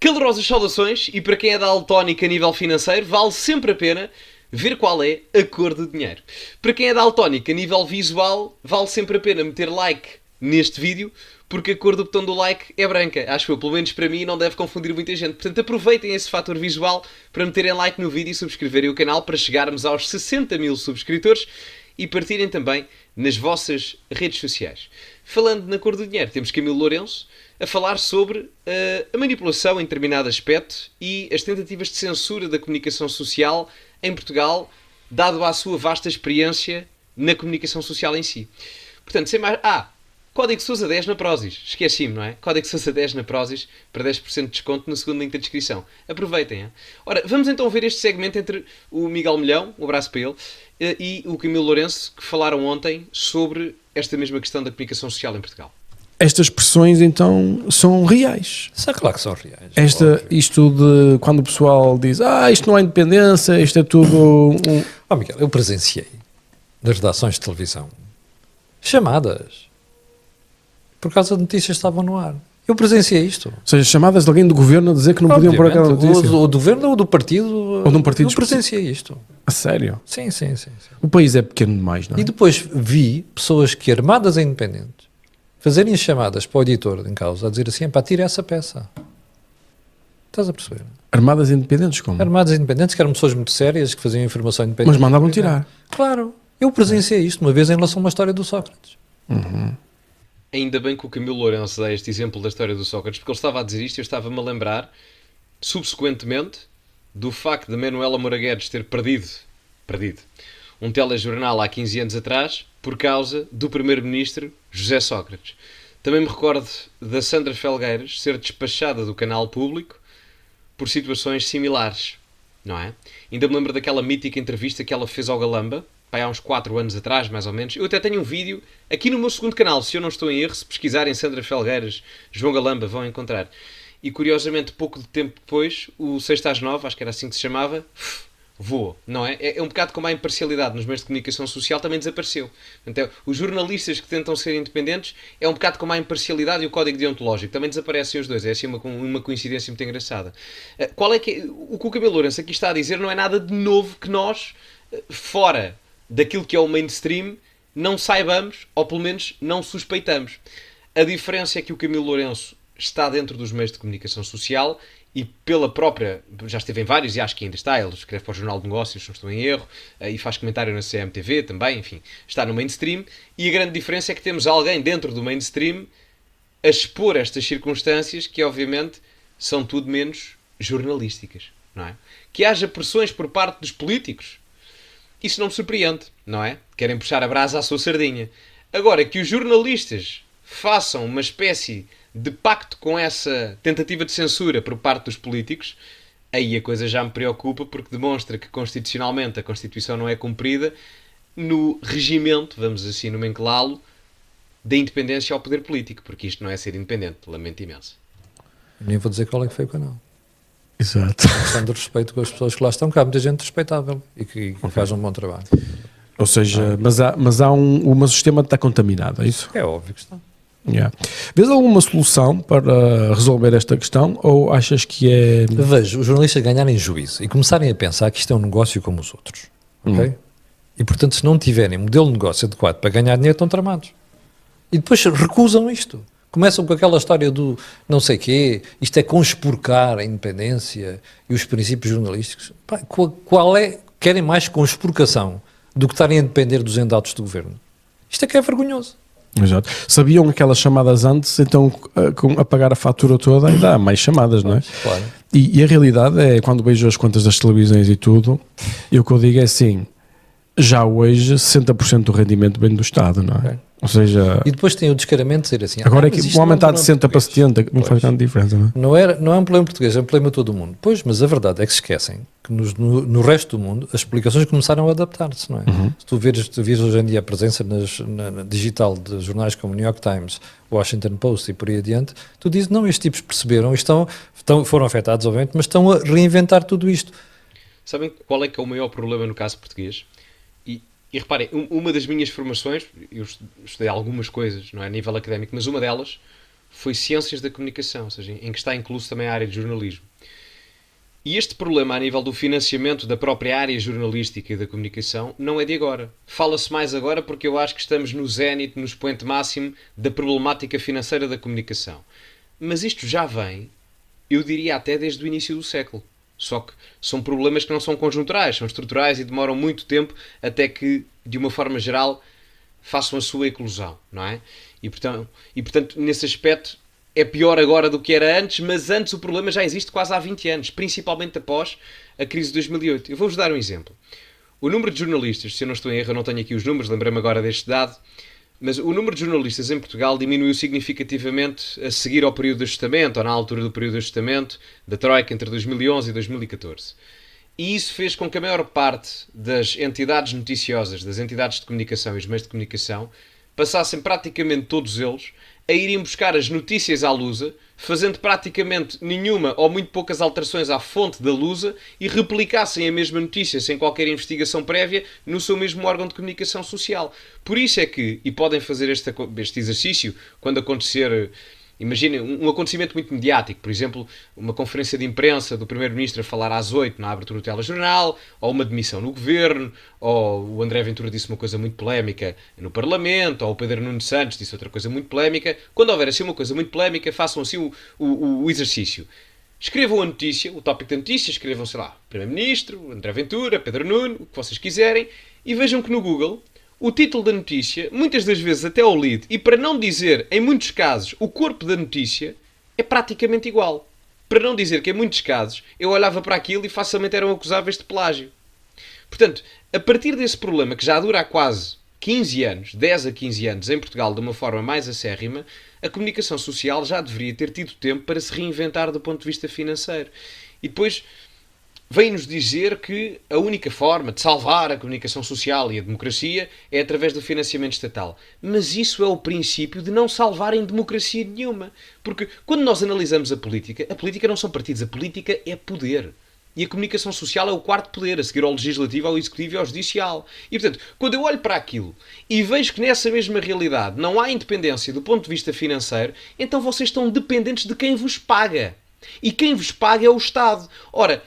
Calorosas saudações, e para quem é daltónico a nível financeiro, vale sempre a pena ver qual é a cor do dinheiro. Para quem é daltónico a nível visual, vale sempre a pena meter like neste vídeo, porque a cor do botão do like é branca. Acho eu, pelo menos para mim, não deve confundir muita gente. Portanto, aproveitem esse fator visual para meterem like no vídeo e subscreverem o canal para chegarmos aos 60 mil subscritores e partirem também nas vossas redes sociais. Falando na cor do dinheiro, temos Camilo Lourenço a falar sobre a manipulação em determinado aspecto e as tentativas de censura da comunicação social em Portugal, dado a sua vasta experiência na comunicação social em si. Portanto, sem mais... Código Sousa 10 na Prozis. Esqueci-me, não é? Código Sousa 10 na Prozis para 10% de desconto no segundo link da descrição. Aproveitem, hein? Ora, vamos então ver este segmento entre o Miguel Milhão, um abraço para ele, e o Camilo Lourenço, que falaram ontem sobre esta mesma questão da comunicação social em Portugal. Estas pressões, então, são reais. Claro que são reais. Isto de quando o pessoal diz isto não há independência, isto é tudo... Miguel, eu presenciei nas redações de televisão chamadas por causa de notícias que estavam no ar. Eu presenciei isto. Ou seja, chamadas de alguém do governo a dizer que não podiam pôr aquela notícia. Ou do governo ou do partido. Ou de um partido. Eu presenciei isto. A sério? Sim. O país é pequeno demais, não é? E depois vi pessoas que, armadas em independentes, fazerem chamadas para o editor em causa a dizer assim, tira essa peça. Estás a perceber? Armadas independentes como? Armadas independentes, que eram pessoas muito sérias, que faziam informação independente. Mas mandavam tirar. Claro. Eu presenciei isto uma vez em relação a uma história do Sócrates. Ainda bem que o Camilo Lourenço dá este exemplo da história do Sócrates, porque ele estava a dizer isto e eu estava-me a lembrar, subsequentemente, do facto de Manuela Moura Guedes ter perdido um telejornal há 15 anos atrás por causa do primeiro-ministro José Sócrates. Também me recordo da Sandra Felgueiras ser despachada do canal público por situações similares, não é? Ainda me lembro daquela mítica entrevista que ela fez ao Galamba, há uns 4 anos atrás, mais ou menos. Eu até tenho um vídeo aqui no meu segundo canal, se eu não estou em erro, se pesquisarem Sandra Felgueiras, João Galamba, vão encontrar. E curiosamente, pouco de tempo depois, o 6 às 9, acho que era assim que se chamava, voou, não é? É um bocado como a imparcialidade nos meios de comunicação social também desapareceu. Então, os jornalistas que tentam ser independentes é um bocado como a imparcialidade e o código deontológico. Também desaparecem os dois. É assim uma coincidência muito engraçada. O que o Camilo Lourenço aqui está a dizer não é nada de novo que nós, fora daquilo que é o mainstream, não saibamos, ou pelo menos não suspeitamos. A diferença é que o Camilo Lourenço está dentro dos meios de comunicação social e pela própria, já esteve em vários e acho que ainda está, ele escreve para o Jornal de Negócios, se não estou em erro, e faz comentário na CMTV também, enfim, está no mainstream, e a grande diferença é que temos alguém dentro do mainstream a expor estas circunstâncias que obviamente são tudo menos jornalísticas, não é? Que haja pressões por parte dos políticos, isso não me surpreende, não é? Querem puxar a brasa à sua sardinha. Agora, que os jornalistas façam uma espécie de pacto com essa tentativa de censura por parte dos políticos, aí a coisa já me preocupa, porque demonstra que constitucionalmente a Constituição não é cumprida no regimento, vamos assim nomenclá-lo, da independência ao poder político, porque isto não é ser independente, lamento imenso. Nem vou dizer qual é que foi o canal. Exato. Questão de respeito com as pessoas que lá estão, que há muita gente respeitável e que faz um bom trabalho. Ou seja, mas há um sistema que está contaminado, é isso? É óbvio que está. Yeah. Vês alguma solução para resolver esta questão ou achas que é... Vejo os jornalistas ganharem juízo e começarem a pensar que isto é um negócio como os outros, ok? E portanto, se não tiverem modelo de negócio adequado para ganhar dinheiro, estão tramados. E depois recusam isto. Começam com aquela história do não sei quê, isto é conspurcar a independência e os princípios jornalísticos. Querem mais conspurcação do que estarem a depender dos endados do governo. Isto é que é vergonhoso. Exato. Sabiam aquelas chamadas antes, então com apagar a fatura toda e dá mais chamadas, não é? Claro. E a realidade é, quando vejo as contas das televisões e tudo, o que eu digo é assim, já hoje 60% do rendimento vem do Estado, não é? Ou seja... E depois tem o descaramento de dizer assim... Agora é que vão aumentar de 60 para 70, não faz tanta diferença, não é? Não é um problema português, é um problema de todo o mundo. Pois, mas a verdade é que se esquecem que no resto do mundo as publicações começaram a adaptar-se, não é? Se tu vires hoje em dia a presença na digital de jornais como o New York Times, Washington Post e por aí adiante, tu dizes, não, estes tipos perceberam, foram afetados, obviamente, mas estão a reinventar tudo isto. Sabem qual é que é o maior problema no caso português? E reparem, uma das minhas formações, eu estudei algumas coisas, não é, a nível académico, mas uma delas foi Ciências da Comunicação, ou seja, em que está incluso também a área de jornalismo. E este problema a nível do financiamento da própria área jornalística e da comunicação não é de agora. Fala-se mais agora porque eu acho que estamos no zénite, no expoente máximo da problemática financeira da comunicação. Mas isto já vem, eu diria até desde o início do século. Só que são problemas que não são conjunturais, são estruturais e demoram muito tempo até que, de uma forma geral, façam a sua eclosão, não é? E portanto, nesse aspecto, é pior agora do que era antes, mas antes o problema já existe quase há 20 anos, principalmente após a crise de 2008. Eu vou-vos dar um exemplo. O número de jornalistas, se eu não estou em erro, eu não tenho aqui os números, lembrei-me agora deste dado, mas o número de jornalistas em Portugal diminuiu significativamente a seguir ao período de ajustamento, ou na altura do período de ajustamento da Troika entre 2011 e 2014. E isso fez com que a maior parte das entidades noticiosas, das entidades de comunicação e os meios de comunicação, passassem praticamente todos eles a irem buscar as notícias à Lusa, fazendo praticamente nenhuma ou muito poucas alterações à fonte da Lusa e replicassem a mesma notícia sem qualquer investigação prévia no seu mesmo órgão de comunicação social. Por isso é que, e podem fazer este exercício quando acontecer, imaginem, um acontecimento muito mediático, por exemplo, uma conferência de imprensa do Primeiro-Ministro a falar às 8 na abertura do telejornal, ou uma demissão no Governo, ou o André Ventura disse uma coisa muito polémica no Parlamento, ou o Pedro Nuno Santos disse outra coisa muito polémica. Quando houver assim uma coisa muito polémica, façam assim o exercício. Escrevam a notícia, o tópico da notícia, escrevam, sei lá, Primeiro-Ministro, André Ventura, Pedro Nuno, o que vocês quiserem, e vejam que no Google o título da notícia, muitas das vezes até o lead, e para não dizer, em muitos casos, o corpo da notícia, é praticamente igual. Para não dizer que, em muitos casos, eu olhava para aquilo e facilmente eram acusáveis de plágio. Portanto, a partir desse problema, que já dura há quase 15 anos, 10 a 15 anos, em Portugal, de uma forma mais acérrima, a comunicação social já deveria ter tido tempo para se reinventar do ponto de vista financeiro. E depois vem-nos dizer que a única forma de salvar a comunicação social e a democracia é através do financiamento estatal. Mas isso é o princípio de não salvarem democracia nenhuma. Porque quando nós analisamos a política não são partidos, a política é poder. E a comunicação social é o quarto poder, a seguir ao legislativo, ao executivo e ao judicial. E, portanto, quando eu olho para aquilo e vejo que nessa mesma realidade não há independência do ponto de vista financeiro, então vocês estão dependentes de quem vos paga. E quem vos paga é o Estado. Ora,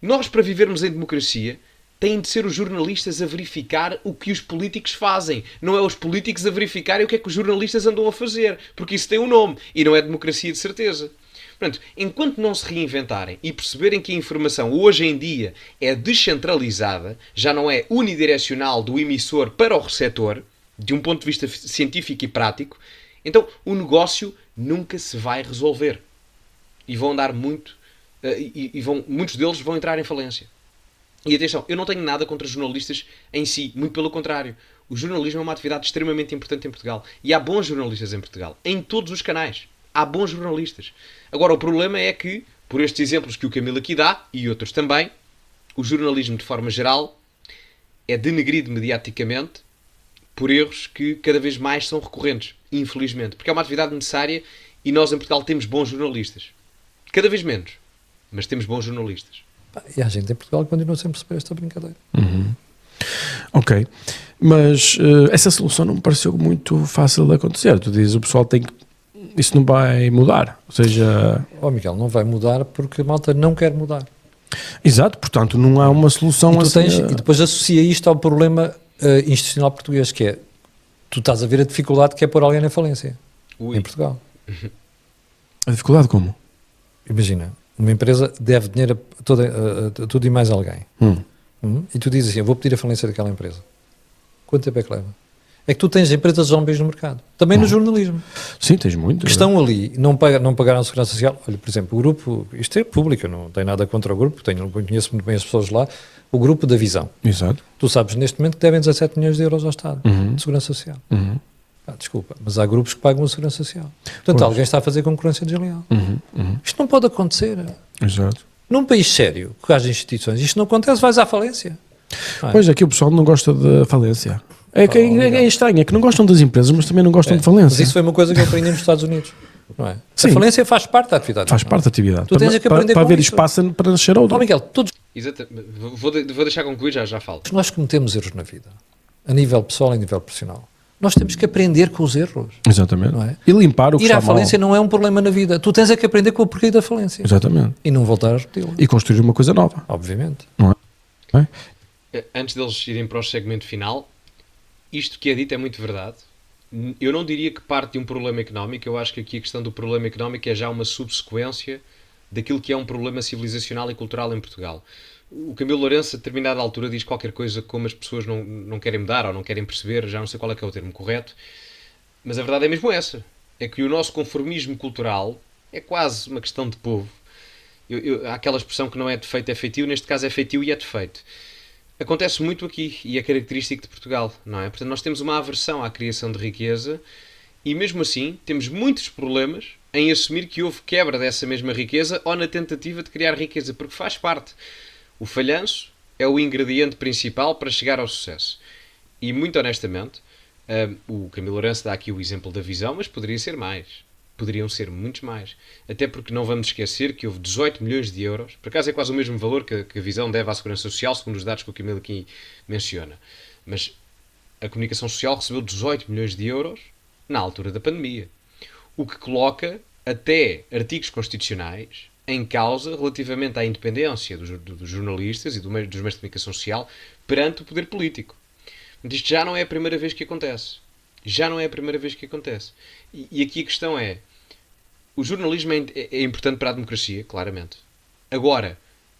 nós, para vivermos em democracia, têm de ser os jornalistas a verificar o que os políticos fazem. Não é os políticos a verificarem o que é que os jornalistas andam a fazer. Porque isso tem um nome e não é democracia de certeza. Portanto, enquanto não se reinventarem e perceberem que a informação hoje em dia é descentralizada, já não é unidirecional do emissor para o receptor, de um ponto de vista científico e prático, então o negócio nunca se vai resolver. E vão andar muito... muitos deles vão entrar em falência. E atenção, eu não tenho nada contra jornalistas em si, muito pelo contrário. O jornalismo é uma atividade extremamente importante em Portugal. E há bons jornalistas em Portugal, em todos os canais. Há bons jornalistas. Agora, o problema é que, por estes exemplos que o Camilo aqui dá, e outros também, o jornalismo, de forma geral, é denegrido mediaticamente por erros que cada vez mais são recorrentes, infelizmente. Porque é uma atividade necessária e nós em Portugal temos bons jornalistas. Cada vez menos. Mas temos bons jornalistas. E há gente em Portugal que continua sempre a perceber esta brincadeira. Ok. Mas essa solução não me pareceu muito fácil de acontecer. Tu dizes, o pessoal tem que... Isso não vai mudar. Ou seja... Miguel, não vai mudar porque a malta não quer mudar. Exato. Portanto, não há uma solução assim... E depois associa isto ao problema institucional português, que é... Tu estás a ver a dificuldade que é pôr alguém na falência. Em Portugal. A dificuldade como? Imagina, uma empresa deve dinheiro a tudo e mais alguém. E tu dizes assim, eu vou pedir a falência daquela empresa. Quanto tempo é que leva? É que tu tens empresas zombies no mercado. Também no jornalismo. Sim, tens muito. Que estão ali, não pagaram a segurança social. Olha, por exemplo, o grupo, isto é público, eu não tenho nada contra o grupo, conheço muito bem as pessoas lá, o grupo da Visão. Exato. Tu sabes neste momento que devem 17 milhões de euros ao Estado de segurança social. Desculpa, mas há grupos que pagam a segurança social. Portanto, alguém está a fazer concorrência desleal. Isto não pode acontecer. Exato. Num país sério, que haja instituições, isto não acontece, vais à falência. Pois, aqui o pessoal não gosta de falência. É estranho, é que não gostam das empresas, mas também não gostam de falência. Mas isso foi uma coisa que eu aprendi nos Estados Unidos. Não é? Sim. A falência faz parte da atividade. Faz parte da atividade. Tu tens que aprender para haver isso. espaço para nascer outro. Miguel, todos Exatamente. Vou deixar concluir, já falo. nós cometemos erros na vida, a nível pessoal e a nível profissional. Nós temos que aprender com os erros. Exatamente. Não é? E limpar o que Ir está à falência mal. não é um problema na vida. Tu tens é que aprender com o porquê da falência. Exatamente. E não voltar a repeti-lo. E construir uma coisa nova. Obviamente. Não é? Antes deles irem para o segmento final, isto que é dito é muito verdade. Eu não diria que parte de um problema económico. Eu acho que aqui a questão do problema económico é já uma subsequência daquilo que é um problema civilizacional e cultural em Portugal. O Camilo Lourenço, a determinada altura, diz qualquer coisa como as pessoas não querem mudar ou não querem perceber, já não sei qual é que é o termo correto, mas a verdade é mesmo essa. É que o nosso conformismo cultural é quase uma questão de povo. Há aquela expressão que não é defeito, é feitio, neste caso é feitio e é defeito. Acontece muito aqui e é característico de Portugal, não é? Portanto, nós temos uma aversão à criação de riqueza e mesmo assim temos muitos problemas em assumir que houve quebra dessa mesma riqueza ou na tentativa de criar riqueza, porque faz parte. O falhanço é o ingrediente principal para chegar ao sucesso. E muito honestamente, o Camilo Lourenço dá aqui o exemplo da Visão, mas poderia ser mais. Poderiam ser muitos mais. Até porque não vamos esquecer que houve 18 milhões de euros. Por acaso é quase o mesmo valor que a Visão deve à Segurança Social, segundo os dados que o Camilo aqui menciona. Mas a Comunicação Social recebeu 18 milhões de euros na altura da pandemia. O que coloca até artigos constitucionais em causa relativamente à independência dos jornalistas e dos meios de comunicação social perante o poder político. Isto já não é a primeira vez que acontece. Já não é a primeira vez que acontece. E aqui a questão é, o jornalismo é importante para a democracia, claramente. Agora,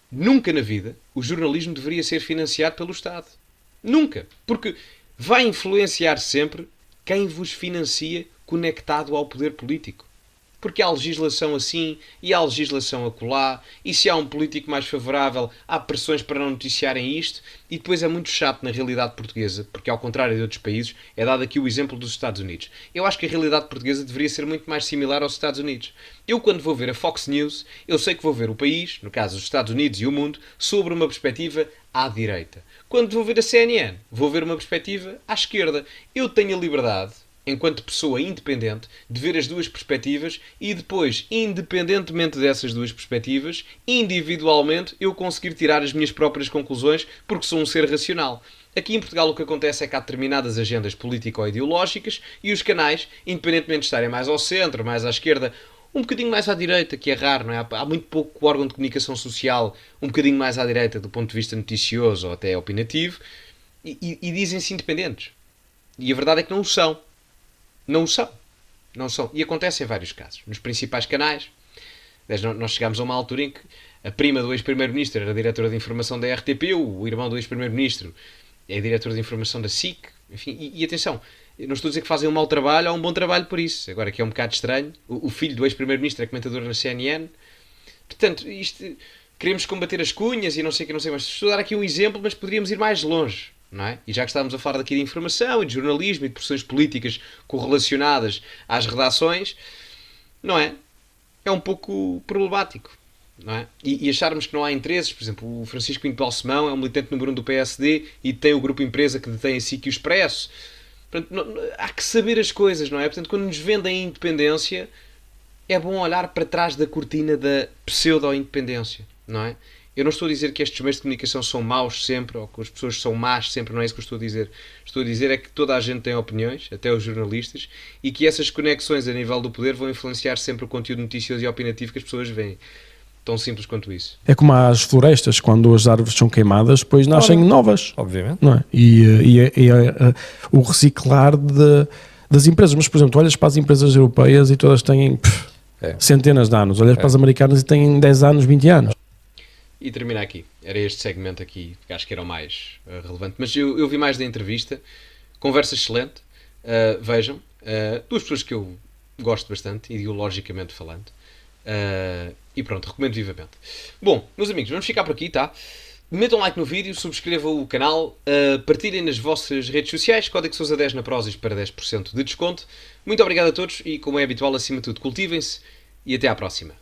nunca na vida o jornalismo deveria ser financiado pelo Estado. Nunca. Porque vai influenciar sempre quem vos financia conectado ao poder político. Porque há legislação assim e há legislação acolá, e se há um político mais favorável, há pressões para não noticiarem isto, e depois é muito chato na realidade portuguesa, porque ao contrário de outros países, é dado aqui o exemplo dos Estados Unidos. Eu acho que a realidade portuguesa deveria ser muito mais similar aos Estados Unidos. Eu, quando vou ver a Fox News, eu sei que vou ver o país, no caso os Estados Unidos e o mundo, sobre uma perspectiva à direita. Quando vou ver a CNN, vou ver uma perspectiva à esquerda. Eu tenho a liberdade, enquanto pessoa independente, de ver as duas perspectivas e depois, independentemente dessas duas perspectivas, individualmente, eu conseguir tirar as minhas próprias conclusões porque sou um ser racional. Aqui em Portugal o que acontece é que há determinadas agendas político-ideológicas e os canais, independentemente de estarem mais ao centro, mais à esquerda, um bocadinho mais à direita, que é raro, não é? Há muito pouco órgão de comunicação social um bocadinho mais à direita do ponto de vista noticioso ou até opinativo, e dizem-se independentes. E a verdade é que não o são. Não o são. Não são. E acontece em vários casos. Nos principais canais, nós chegámos a uma altura em que a prima do ex-primeiro-ministro era diretora de informação da RTP, o irmão do ex-primeiro-ministro é diretor de informação da SIC. Enfim, e atenção, eu não estou a dizer que fazem um mau trabalho ou um bom trabalho por isso. Agora, que é um bocado estranho, o filho do ex-primeiro-ministro é comentador na CNN. Portanto, isto, queremos combater as cunhas e não sei o que, não sei mais. Estou a dar aqui um exemplo, mas poderíamos ir mais longe. Não é? E já que estávamos a falar daqui de informação e de jornalismo e de pressões políticas correlacionadas às redações, não é? É um pouco problemático. Não é? E acharmos que não há interesses, por exemplo, o Francisco Pinto Balsemão é um militante número 1 do PSD e tem o grupo empresa que detém a SIC e o Expresso. Portanto, há que saber as coisas, não é? Portanto, quando nos vendem a independência, é bom olhar para trás da cortina da pseudo-independência, não é? Eu não estou a dizer que estes meios de comunicação são maus sempre, ou que as pessoas são más sempre, não é isso que eu estou a dizer. Estou a dizer é que toda a gente tem opiniões, até os jornalistas, e que essas conexões a nível do poder vão influenciar sempre o conteúdo noticioso e opinativo que as pessoas veem. Tão simples quanto isso. É como as florestas, quando as árvores são queimadas, depois nascem novas. Obviamente. Não é? O reciclar das empresas. Mas, por exemplo, tu olhas para as empresas europeias e todas têm centenas de anos. Olhas para as americanas e têm 10 anos, 20 anos. E termina aqui. Era este segmento aqui, que acho que era o mais relevante. Mas eu vi mais da entrevista. Conversa excelente. Vejam. Duas pessoas que eu gosto bastante, ideologicamente falando. E pronto, recomendo vivamente. Bom, meus amigos, vamos ficar por aqui, tá? Metam like no vídeo, subscrevam o canal, partilhem nas vossas redes sociais, código Sousa 10 na Prozis para 10% de desconto. Muito obrigado a todos e, como é habitual, acima de tudo, cultivem-se e até à próxima.